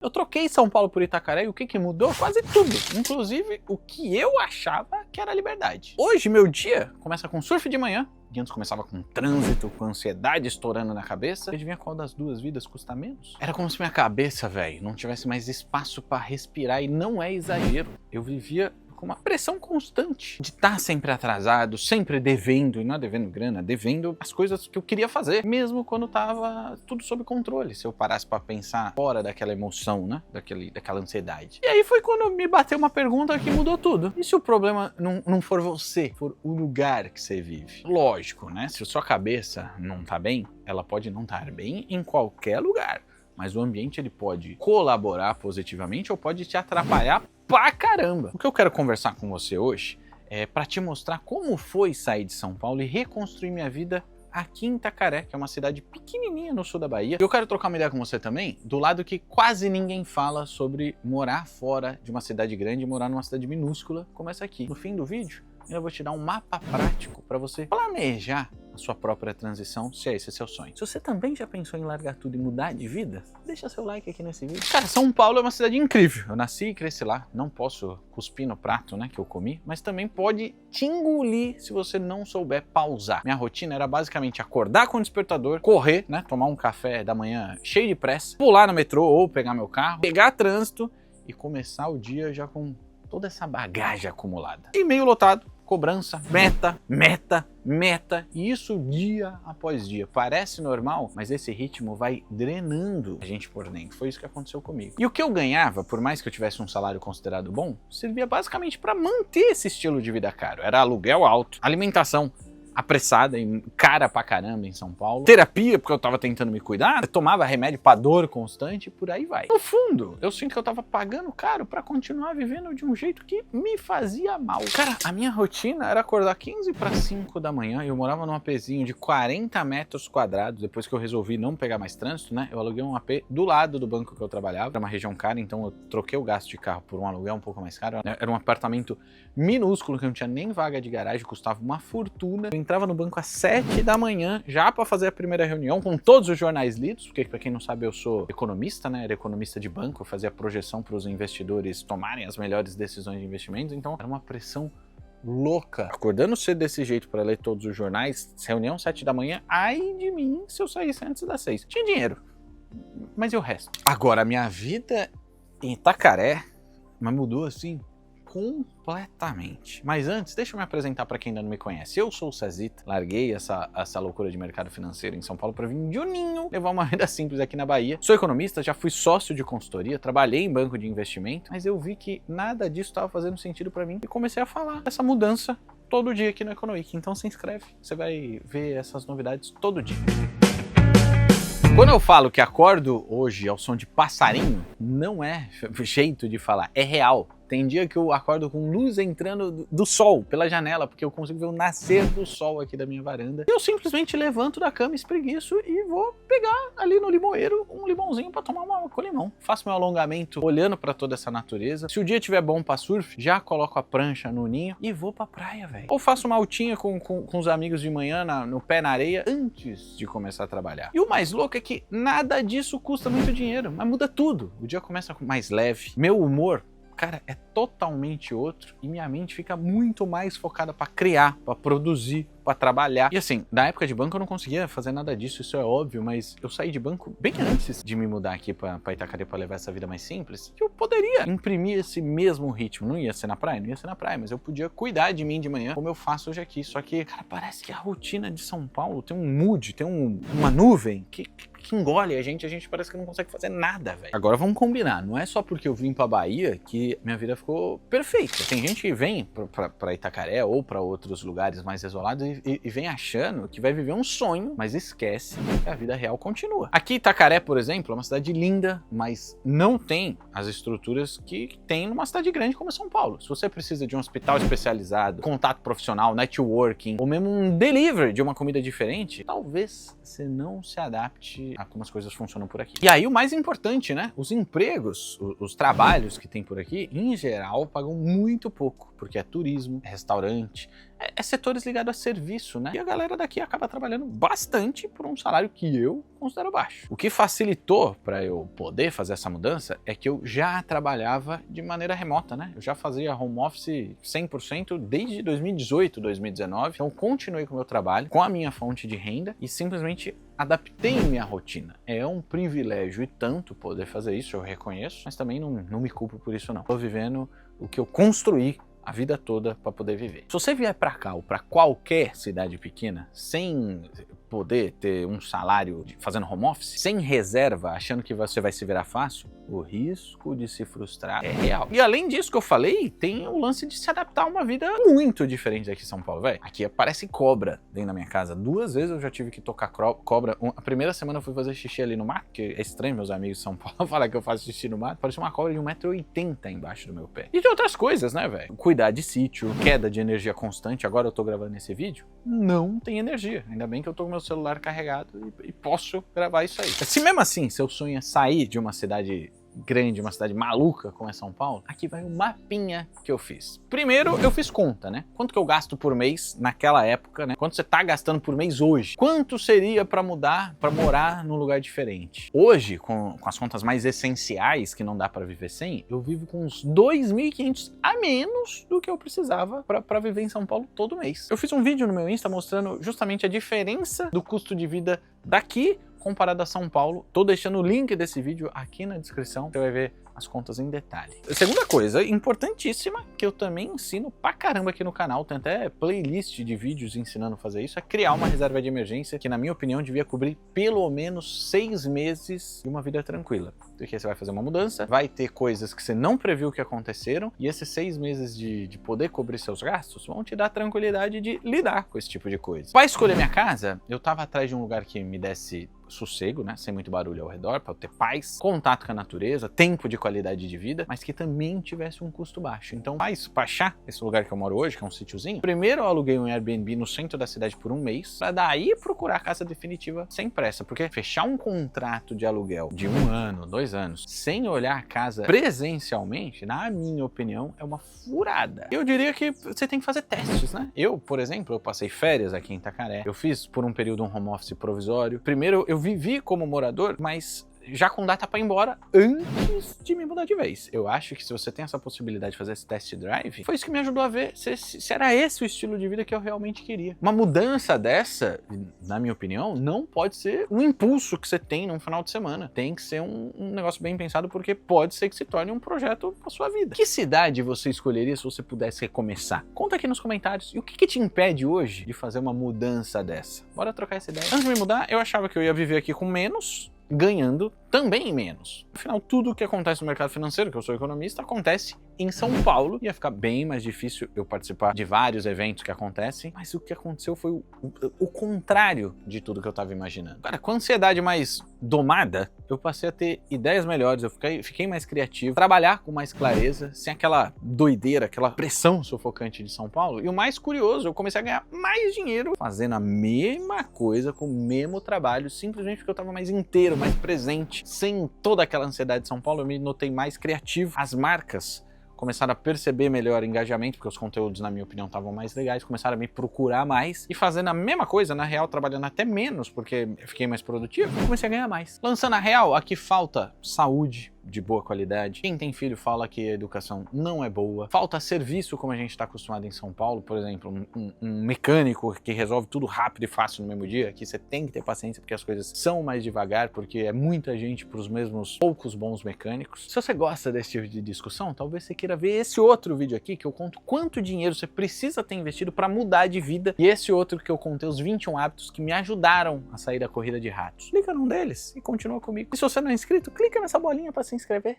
Eu troquei São Paulo por Itacaré e o que mudou? Quase tudo. Inclusive, o que eu achava que era liberdade. Hoje, meu dia começa com surf de manhã. E antes começava com trânsito, com ansiedade estourando na cabeça. Adivinha qual das duas vidas custa menos? Era como se minha cabeça, velho, não tivesse mais espaço pra respirar. E não é exagero. Eu vivia com uma pressão constante de estar sempre atrasado, sempre devendo, e não é devendo grana, devendo as coisas que eu queria fazer, mesmo quando tava tudo sob controle, se eu parasse pra pensar fora daquela emoção, né, daquela ansiedade. E aí foi quando me bateu uma pergunta que mudou tudo. E se o problema não for você, for o lugar que você vive? Lógico, né, se a sua cabeça não tá bem, ela pode não estar bem em qualquer lugar, mas o ambiente ele pode colaborar positivamente ou pode te atrapalhar pra caramba. O que eu quero conversar com você hoje é para te mostrar como foi sair de São Paulo e reconstruir minha vida aqui em Itacaré, que é uma cidade pequenininha no sul da Bahia. Eu quero trocar uma ideia com você também do lado que quase ninguém fala sobre morar fora de uma cidade grande e morar numa cidade minúscula como essa aqui. No fim do vídeo, eu vou te dar um mapa prático para você planejar a sua própria transição, se esse é seu sonho. Se você também já pensou em largar tudo e mudar de vida, deixa seu like aqui nesse vídeo. Cara, São Paulo é uma cidade incrível. Eu nasci e cresci lá. Não posso cuspir no prato, né, que eu comi, mas também pode te engolir se você não souber pausar. Minha rotina era basicamente acordar com o despertador, correr, né, tomar um café da manhã cheio de pressa, pular no metrô ou pegar meu carro, pegar trânsito e começar o dia já com toda essa bagagem acumulada. E-mail lotado, cobrança, meta, e isso dia após dia. Parece normal, mas esse ritmo vai drenando a gente por dentro. Foi isso que aconteceu comigo. E o que eu ganhava, por mais que eu tivesse um salário considerado bom, servia basicamente para manter esse estilo de vida caro. Era aluguel alto, alimentação apressada e cara pra caramba em São Paulo, terapia porque eu tava tentando me cuidar, eu tomava remédio pra dor constante e por aí vai. No fundo, eu sinto que eu tava pagando caro pra continuar vivendo de um jeito que me fazia mal. Cara, a minha rotina era acordar 15 para 5 da manhã, eu morava num APzinho de 40 metros quadrados, depois que eu resolvi não pegar mais trânsito, né, eu aluguei um AP do lado do banco que eu trabalhava, era uma região cara, então eu troquei o gasto de carro por um aluguel um pouco mais caro, era um apartamento minúsculo que não tinha nem vaga de garagem, custava uma fortuna. Eu entrava no banco às 7 da manhã, já para fazer a primeira reunião, com todos os jornais lidos, porque para quem não sabe eu sou economista, né, era economista de banco, eu fazia projeção para os investidores tomarem as melhores decisões de investimentos, então era uma pressão louca. Acordando cedo desse jeito para ler todos os jornais, reunião 7 da manhã, ai de mim se eu saísse antes das 6. Tinha dinheiro, mas e o resto? Agora, a minha vida em Itacaré, mas mudou assim completamente. Mas antes, deixa eu me apresentar para quem ainda não me conhece. Eu sou o Cezito, larguei essa loucura de mercado financeiro em São Paulo para vir de Juninho levar uma vida simples aqui na Bahia. Sou economista, já fui sócio de consultoria, trabalhei em banco de investimento, mas eu vi que nada disso estava fazendo sentido para mim e comecei a falar dessa mudança todo dia aqui no Economic. Então se inscreve, você vai ver essas novidades todo dia. Quando eu falo que acordo hoje ao som de passarinho, não é jeito de falar, é real. Tem dia que eu acordo com luz entrando do sol pela janela, porque eu consigo ver o nascer do sol aqui da minha varanda. E eu simplesmente levanto da cama, espreguiço e vou pegar ali no limoeiro um limãozinho para tomar uma com limão. Faço meu alongamento olhando para toda essa natureza. Se o dia estiver bom para surf, já coloco a prancha no ninho e vou pra praia, velho. Ou faço uma altinha com os amigos de manhã no pé na areia antes de começar a trabalhar. E o mais louco é que nada disso custa muito dinheiro, mas muda tudo. O dia começa mais leve. Meu humor, cara, é totalmente outro e minha mente fica muito mais focada para criar, para produzir, para trabalhar. E assim, na época de banco eu não conseguia fazer nada disso, isso é óbvio, mas eu saí de banco bem antes de me mudar aqui para Itacaré para levar essa vida mais simples, que eu poderia imprimir esse mesmo ritmo. Não ia ser na praia? Não ia ser na praia, mas eu podia cuidar de mim de manhã, como eu faço hoje aqui. Só que, cara, parece que a rotina de São Paulo tem um mood, tem uma nuvem que engole a gente parece que não consegue fazer nada, velho. Agora vamos combinar, não é só porque eu vim pra Bahia que minha vida ficou perfeita. Tem gente que vem pra Itacaré ou pra outros lugares mais isolados e vem achando que vai viver um sonho, mas esquece que a vida real continua. Aqui Itacaré, por exemplo, é uma cidade linda, mas não tem as estruturas que tem numa cidade grande como São Paulo. Se você precisa de um hospital especializado, contato profissional, networking, ou mesmo um delivery de uma comida diferente, talvez você não se adapte a como as coisas funcionam por aqui. E aí o mais importante, né? Os empregos, os trabalhos que tem por aqui, em geral, pagam muito pouco, porque é turismo, é restaurante, é setores ligados a serviço. serviço, né? E a galera daqui acaba trabalhando bastante por um salário que eu considero baixo. O que facilitou para eu poder fazer essa mudança é que eu já trabalhava de maneira remota, né? Eu já fazia home office 100% desde 2018, 2019. Então, continuei com o meu trabalho, com a minha fonte de renda e simplesmente adaptei minha rotina. É um privilégio e tanto poder fazer isso, eu reconheço, mas também não me culpo por isso não. Tô vivendo o que eu construí a vida toda para poder viver. Se você vier para cá ou para qualquer cidade pequena, sem poder ter um salário fazendo home office, sem reserva, achando que você vai se virar fácil, o risco de se frustrar é real. E além disso que eu falei, tem o lance de se adaptar a uma vida muito diferente daqui em São Paulo, velho. Aqui aparece cobra dentro da minha casa. 2 vezes eu já tive que tocar cobra. A primeira semana eu fui fazer xixi ali no mato, que é estranho meus amigos de São Paulo falar que eu faço xixi no mato. Parece uma cobra de 1,80 m embaixo do meu pé. E de outras coisas, né, velho? Cuidar de sítio, queda de energia constante. Agora eu tô gravando esse vídeo, não tem energia. Ainda bem que eu tô com meu celular carregado e posso gravar isso aí. Se mesmo assim, seu sonho é sair de uma cidade grande, uma cidade maluca como é São Paulo, aqui vai um mapinha que eu fiz. Primeiro, eu fiz conta, né? Quanto que eu gasto por mês naquela época, né? Quanto você tá gastando por mês hoje? Quanto seria para mudar, para morar num lugar diferente? Hoje, com as contas mais essenciais, que não dá para viver sem, eu vivo com uns 2.500 a menos do que eu precisava para viver em São Paulo todo mês. Eu fiz um vídeo no meu Insta mostrando justamente a diferença do custo de vida daqui comparado a São Paulo. Tô deixando o link desse vídeo aqui na descrição, você vai ver as contas em detalhe. Segunda coisa importantíssima, que eu também ensino pra caramba aqui no canal, tem até playlist de vídeos ensinando a fazer isso, é criar uma reserva de emergência, que na minha opinião devia cobrir pelo menos 6 meses de uma vida tranquila. Porque você vai fazer uma mudança, vai ter coisas que você não previu que aconteceram, e esses 6 meses de poder cobrir seus gastos vão te dar tranquilidade de lidar com esse tipo de coisa. Para escolher minha casa, eu tava atrás de um lugar que me desse sossego, né, sem muito barulho ao redor, para eu ter paz, contato com a natureza, tempo de qualidade de vida, mas que também tivesse um custo baixo. Então, para achar esse lugar que eu moro hoje, que é um sítiozinho, primeiro eu aluguei um Airbnb no centro da cidade por 1 mês, para daí procurar a casa definitiva sem pressa, porque fechar um contrato de aluguel de 1 ano, 2 anos, sem olhar a casa presencialmente, na minha opinião, é uma furada. Eu diria que você tem que fazer testes, né? Eu, por exemplo, eu passei férias aqui em Itacaré, eu fiz por um período um home office provisório. Primeiro eu vivi como morador, mas já com data para ir embora antes de me mudar de vez. Eu acho que se você tem essa possibilidade de fazer esse test drive, foi isso que me ajudou a ver se era esse o estilo de vida que eu realmente queria. Uma mudança dessa, na minha opinião, não pode ser um impulso que você tem num final de semana. Tem que ser um negócio bem pensado, porque pode ser que se torne um projeto para sua vida. Que cidade você escolheria se você pudesse recomeçar? Conta aqui nos comentários. E o que te impede hoje de fazer uma mudança dessa? Bora trocar essa ideia. Antes de me mudar, eu achava que eu ia viver aqui com menos, ganhando também menos. Afinal, tudo o que acontece no mercado financeiro, que eu sou economista, acontece em São Paulo. Ia ficar bem mais difícil eu participar de vários eventos que acontecem, mas o que aconteceu foi o contrário de tudo que eu estava imaginando. Cara, com a ansiedade mais domada, eu passei a ter ideias melhores, eu fiquei mais criativo, trabalhar com mais clareza, sem aquela doideira, aquela pressão sufocante de São Paulo. E o mais curioso, eu comecei a ganhar mais dinheiro fazendo a mesma coisa, com o mesmo trabalho, simplesmente porque eu estava mais inteiro, mais presente. Sem toda aquela ansiedade de São Paulo, eu me notei mais criativo. As marcas começaram a perceber melhor o engajamento, porque os conteúdos, na minha opinião, estavam mais legais, começaram a me procurar mais, e fazendo a mesma coisa, na real, trabalhando até menos, porque eu fiquei mais produtivo, comecei a ganhar mais. Lançando a real, aqui falta saúde de boa qualidade. Quem tem filho fala que a educação não é boa. Falta serviço como a gente está acostumado em São Paulo, por exemplo, um mecânico que resolve tudo rápido e fácil no mesmo dia. Aqui você tem que ter paciência porque as coisas são mais devagar, porque é muita gente para os mesmos poucos bons mecânicos. Se você gosta desse tipo de discussão, talvez você queira ver esse outro vídeo aqui que eu conto quanto dinheiro você precisa ter investido para mudar de vida, e esse outro que eu contei os 21 hábitos que me ajudaram a sair da corrida de ratos. Clica num deles e continua comigo. E se você não é inscrito, clica nessa bolinha para se inscrever.